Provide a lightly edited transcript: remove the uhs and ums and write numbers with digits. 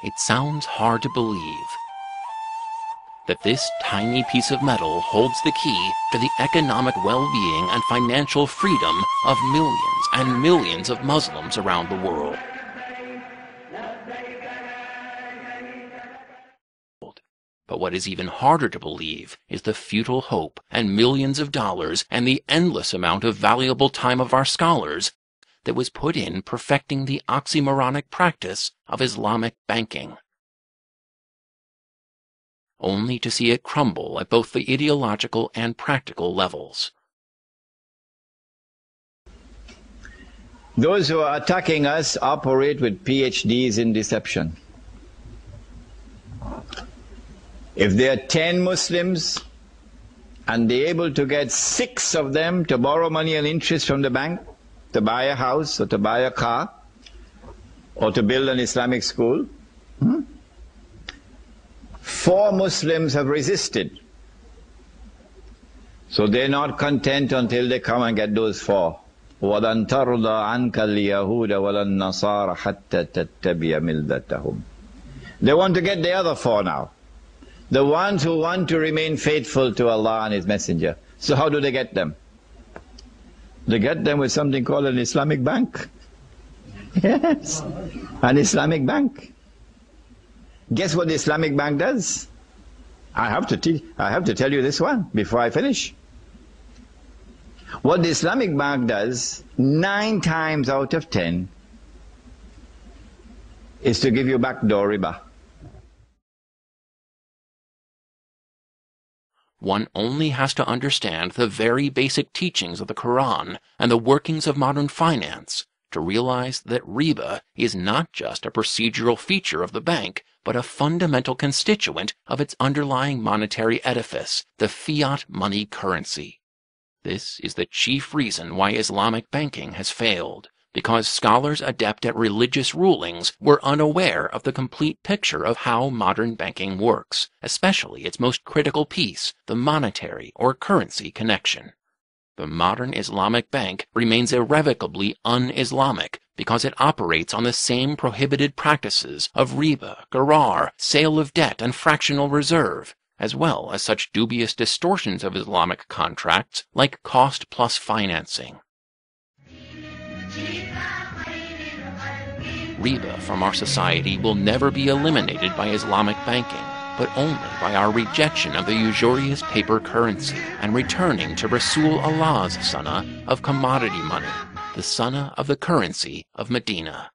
It sounds hard to believe that this tiny piece of metal holds the key to the economic well-being and financial freedom of millions and millions of Muslims around the world. But what is even harder to believe is the futile hope and millions of dollars and the endless amount of valuable time of our scholars that was put in perfecting the oxymoronic practice of Islamic banking, only to see it crumble at both the ideological and practical levels. Those who are attacking us operate with PhDs in deception. If there are 10 Muslims and they're able to get 6 of them to borrow money and interest from the bank to buy a house or to buy a car or to build an Islamic school, 4 Muslims have resisted. So they're not content until they come and get those 4. وَلَن تَرْضَى عَنْكَ الْيَهُودَ وَلَا النَّصَارَى حَتَّى تَتَّبِعَ مِلْتَهُمْ. They want to get the other 4 now. The ones who want to remain faithful to Allah and His Messenger. So how do they get them? They get them with something called an Islamic bank. Yes, an Islamic bank. Guess what the Islamic bank does? I have to tell you this one before I finish. What the Islamic bank does, 9 times out of 10, is to give you backdoor riba. One only has to understand the very basic teachings of the Quran and the workings of modern finance to realize that riba is not just a procedural feature of the bank, but a fundamental constituent of its underlying monetary edifice, the fiat money currency. This is the chief reason why Islamic banking has failed, because scholars adept at religious rulings were unaware of the complete picture of how modern banking works, especially its most critical piece, the monetary or currency connection. The modern Islamic bank remains irrevocably un-Islamic because it operates on the same prohibited practices of riba, gharar, sale of debt, and fractional reserve, as well as such dubious distortions of Islamic contracts like cost-plus financing. Riba from our society will never be eliminated by Islamic banking, but only by our rejection of the usurious paper currency and returning to Rasul Allah's sunnah of commodity money, the sunnah of the currency of Medina.